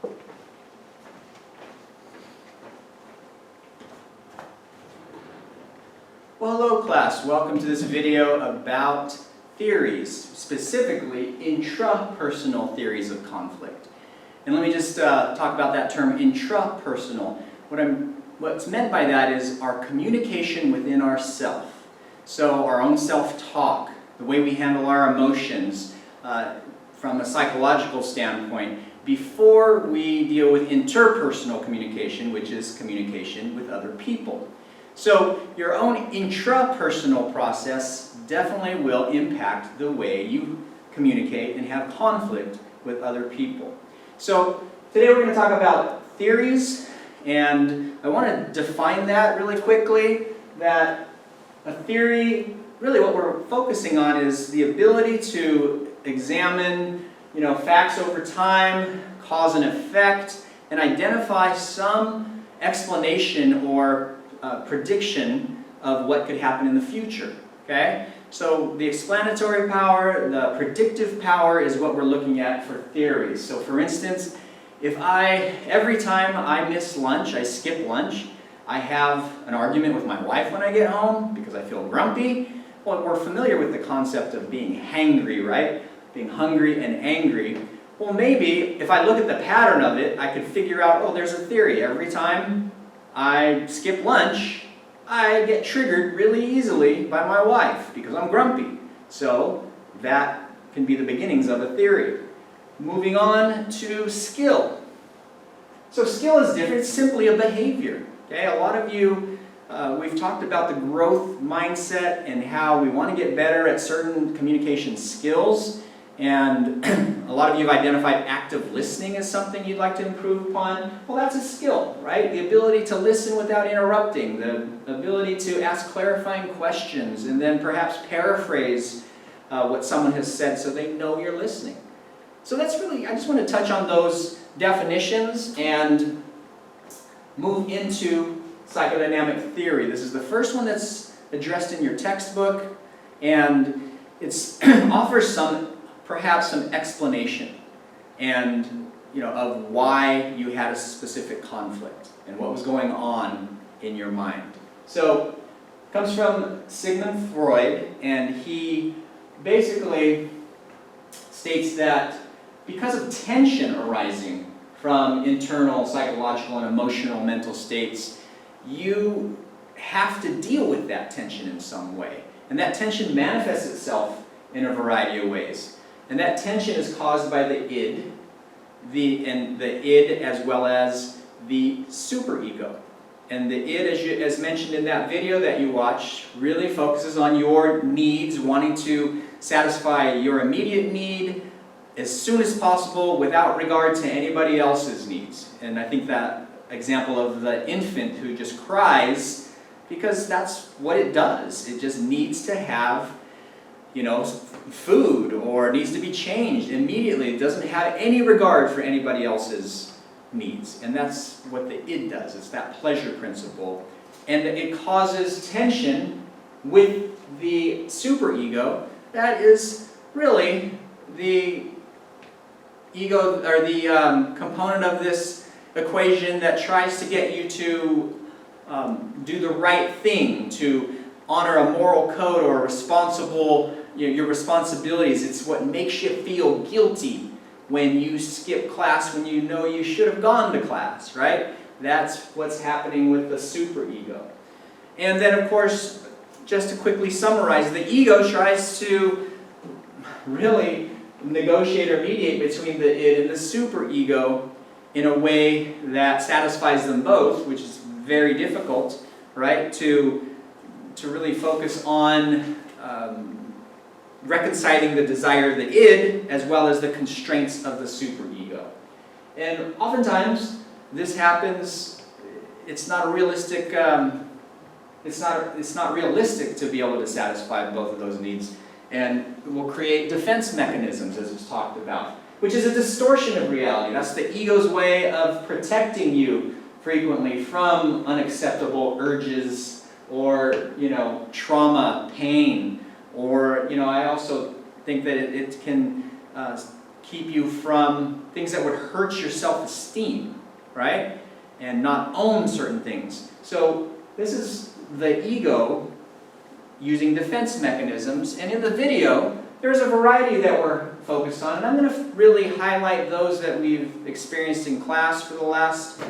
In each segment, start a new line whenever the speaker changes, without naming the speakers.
Well, hello class. Welcome to this video about theories, specifically intrapersonal theories of conflict. And let me just talk about that term intrapersonal. What's meant by that is our communication within ourself. So our own self-talk, the way we handle our emotions from a psychological standpoint, before we deal with interpersonal communication, which is communication with other people. So your own intrapersonal process definitely will impact the way you communicate and have conflict with other people. So today we're going to talk about theories, and I want to define that really quickly, that a theory, really what we're focusing on is the ability to examine, facts over time, cause and effect, and identify some explanation or prediction of what could happen in the future. Okay? So the explanatory power, the predictive power is what we're looking at for theories. So for instance, if every time I miss lunch, I skip lunch, I have an argument with my wife when I get home because I feel grumpy. Well, we're familiar with the concept of being hangry, right? Being hungry and angry. Well, maybe if I look at the pattern of it, I could figure out, oh, there's a theory. Every time I skip lunch, I get triggered really easily by my wife because I'm grumpy. So that can be the beginnings of a theory. Moving on to skill. So skill is different. It's simply a behavior. Okay? A lot of you, we've talked about the growth mindset and how we want to get better at certain communication skills. And a lot of you have identified active listening as something you'd like to improve upon. Well, that's a skill, right? The ability to listen without interrupting, the ability to ask clarifying questions, and then perhaps paraphrase what someone has said so they know you're listening. So that's really, I just want to touch on those definitions and move into psychodynamic theory. This is the first one that's addressed in your textbook, and it offers perhaps some explanation and of why you had a specific conflict and what was going on in your mind. So it comes from Sigmund Freud, and he basically states that because of tension arising from internal psychological and emotional mental states, you have to deal with that tension in some way. And that tension manifests itself in a variety of ways. And that tension is caused by the id, and the id as well as the superego. And the id, as mentioned in that video that you watched, really focuses on your needs, wanting to satisfy your immediate need as soon as possible without regard to anybody else's needs. And I think that example of the infant who just cries, because that's what it does. It just needs to have food, or needs to be changed immediately. It doesn't have any regard for anybody else's needs. And that's what the id does. It's that pleasure principle. And it causes tension with the superego. That is really the ego, or the component of this equation that tries to get you to do the right thing, to honor a moral code or a responsible, your responsibilities. It's what makes you feel guilty when you skip class when you know you should have gone to class, right? That's what's happening with the superego. And then, of course, just to quickly summarize, the ego tries to really negotiate or mediate between the id and the superego in a way that satisfies them both, which is very difficult, right? To really focus on reconciling the desire of the id as well as the constraints of the superego. And oftentimes this happens, it's not a realistic, it's not realistic to be able to satisfy both of those needs, and will create defense mechanisms, as it's talked about, which is a distortion of reality. That's the ego's way of protecting you frequently from unacceptable urges or, trauma, pain, or, I also think that it can keep you from things that would hurt your self-esteem, right? And not own certain things. So this is the ego using defense mechanisms. And in the video, there's a variety that we're focused on. And I'm going to really highlight those that we've experienced in class for the last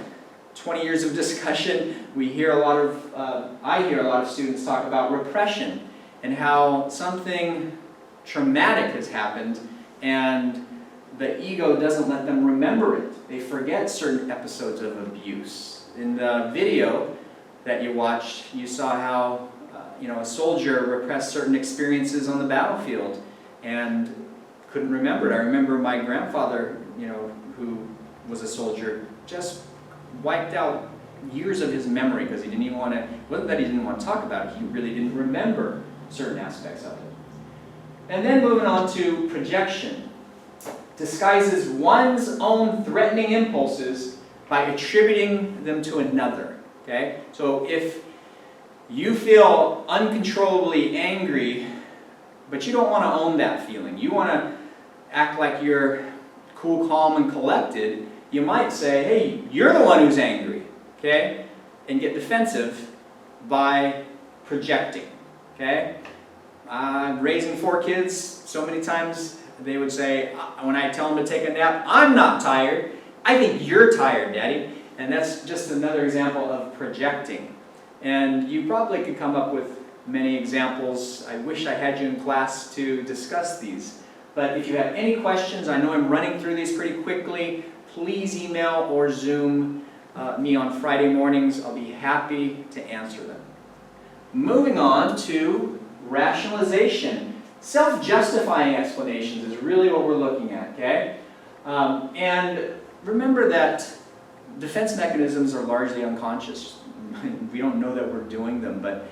20 years of discussion. I hear a lot of students talk about repression and how something traumatic has happened and the ego doesn't let them remember it. They forget certain episodes of abuse. In the video that you watched, you saw how a soldier repressed certain experiences on the battlefield and couldn't remember it. I remember my grandfather, who was a soldier, just wiped out years of his memory because he didn't even want to, it wasn't that he didn't want to talk about it, he really didn't remember certain aspects of it. And then moving on to projection. Disguises one's own threatening impulses by attributing them to another. Okay? So if you feel uncontrollably angry, but you don't want to own that feeling, you want to act like you're cool, calm, and collected, you might say, hey, you're the one who's angry, okay? And get defensive by projecting, okay? Raising 4 kids, so many times they would say, when I tell them to take a nap, I'm not tired. I think you're tired, Daddy. And that's just another example of projecting. And you probably could come up with many examples. I wish I had you in class to discuss these. But if you have any questions, I know I'm running through these pretty quickly, please email or Zoom me on Friday mornings. I'll be happy to answer them. Moving on to rationalization. Self-justifying explanations is really what we're looking at, okay? And remember that defense mechanisms are largely unconscious. We don't know that we're doing them, but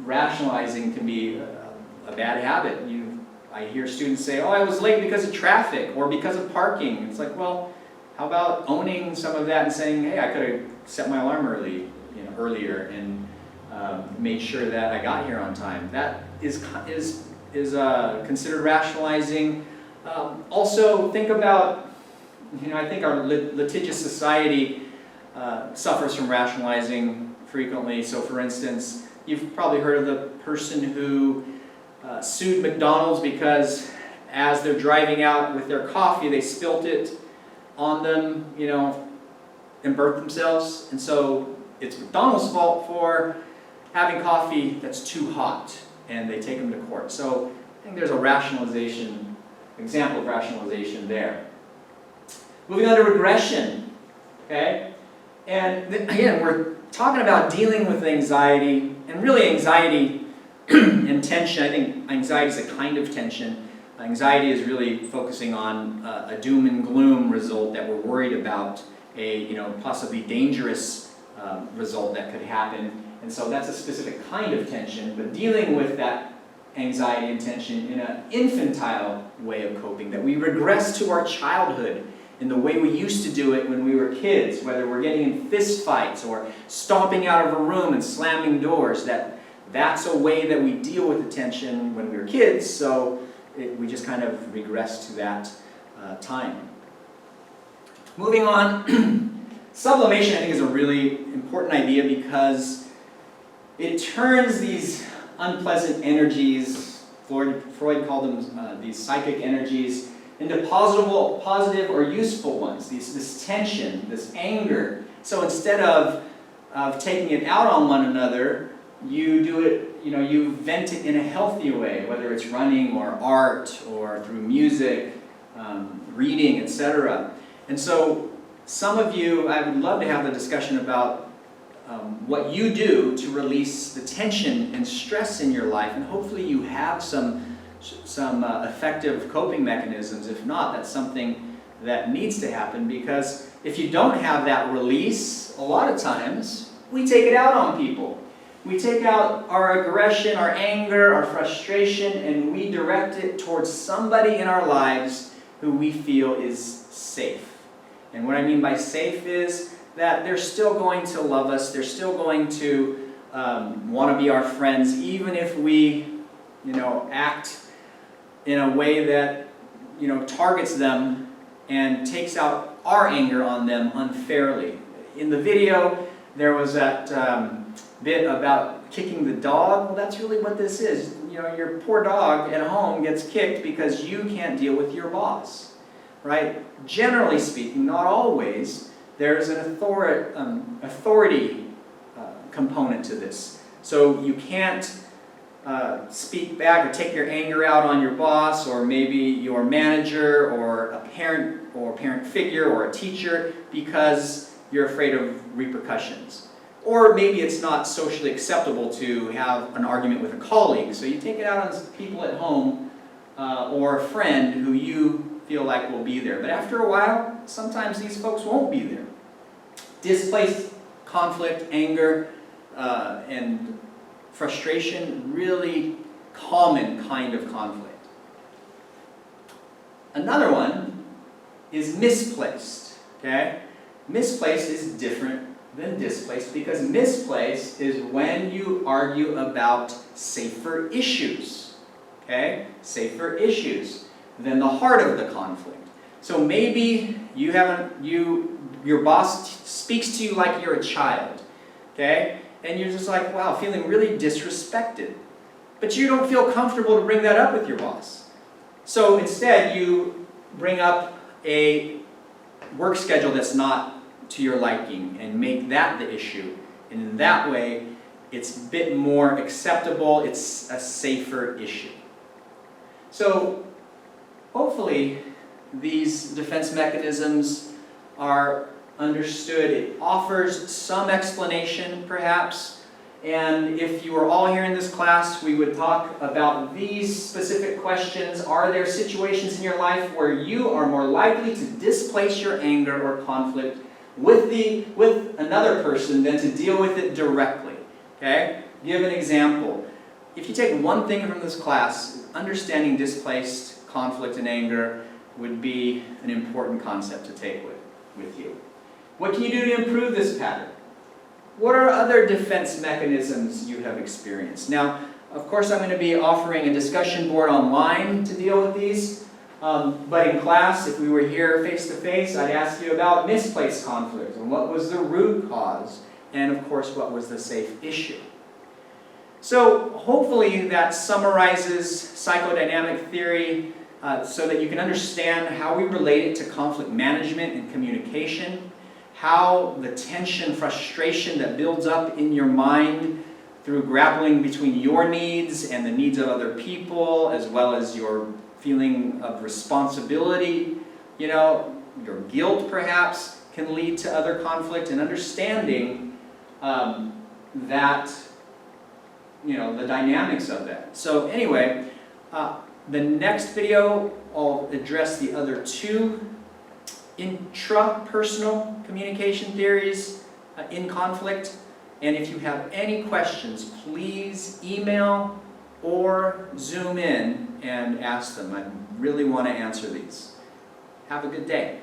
rationalizing can be a bad habit. I hear students say, oh, I was late because of traffic or because of parking. It's like, well, how about owning some of that and saying, hey, I could have set my alarm earlier and made sure that I got here on time. That is considered rationalizing. Also, think about, I think our litigious society suffers from rationalizing frequently. So for instance, you've probably heard of the person who sued McDonald's because as they're driving out with their coffee, they spilt it on them, and burnt themselves. And so it's McDonald's fault for having coffee that's too hot, and they take them to court. So I think there's a example of rationalization there. Moving on to regression, okay? And again, we're talking about dealing with anxiety, and really anxiety and tension. I think anxiety is a kind of tension. Anxiety is really focusing on a doom and gloom result that we're worried about, a possibly dangerous result that could happen. And so that's a specific kind of tension, but dealing with that anxiety and tension in an infantile way of coping, that we regress to our childhood in the way we used to do it when we were kids, whether we're getting in fist fights or stomping out of a room and slamming doors, that's a way that we deal with the tension when we were kids, so we just kind of regress to that time. Moving on, sublimation I think is a really important idea because it turns these unpleasant energies, Freud called them these psychic energies, into positive or useful ones, this tension, this anger. So instead of taking it out on one another, you do it, you vent it in a healthy way, whether it's running or art or through music, reading, etc. And so some of you, I would love to have the discussion about what you do to release the tension and stress in your life, and hopefully you have some effective coping mechanisms. If not, that's something that needs to happen, because if you don't have that release, a lot of times we take it out on people. We take out our aggression, our anger, our frustration, and we direct it towards somebody in our lives who we feel is safe. And what I mean by safe is that they're still going to love us, they're still going to want to be our friends, even if we, act in a way that targets them and takes out our anger on them unfairly. In the video, there was that bit about kicking the dog. Well, that's really what this is. Your poor dog at home gets kicked because you can't deal with your boss, right? Generally speaking, not always, there's an authority component to this. So you can't speak back or take your anger out on your boss or maybe your manager or a parent figure or a teacher because you're afraid of repercussions. Or maybe it's not socially acceptable to have an argument with a colleague, so you take it out on people at home or a friend who you feel like will be there. But after a while, sometimes these folks won't be there. Displaced conflict, anger, and frustration, really common kind of conflict. Another one is misplaced. Okay? Misplaced is different than displaced because misplaced is when you argue about safer issues. Okay? Safer issues than the heart of the conflict. So maybe your boss speaks to you like you're a child. Okay? And you're just like, wow, feeling really disrespected. But you don't feel comfortable to bring that up with your boss. So instead, you bring up a work schedule that's not to your liking and make that the issue. And in that way, it's a bit more acceptable, it's a safer issue. So hopefully, these defense mechanisms are understood. It offers some explanation, perhaps. And if you were all here in this class, we would talk about these specific questions. Are there situations in your life where you are more likely to displace your anger or conflict with another person than to deal with it directly? Okay? Give an example. If you take one thing from this class, understanding displaced conflict and anger would be an important concept to take with you. What can you do to improve this pattern? What are other defense mechanisms you have experienced? Now, of course, I'm going to be offering a discussion board online to deal with these. But in class, if we were here face-to-face, I'd ask you about misplaced conflict and what was the root cause, and of course, what was the safe issue. So hopefully that summarizes psychodynamic theory so that you can understand how we relate it to conflict management and communication, how the tension, frustration that builds up in your mind through grappling between your needs and the needs of other people, as well as your feeling of responsibility, your guilt perhaps, can lead to other conflict, and understanding that, the dynamics of that. So anyway, the next video, I'll address the other two intrapersonal communication theories in conflict. And if you have any questions, please email or Zoom in and ask them. I really want to answer these. Have a good day.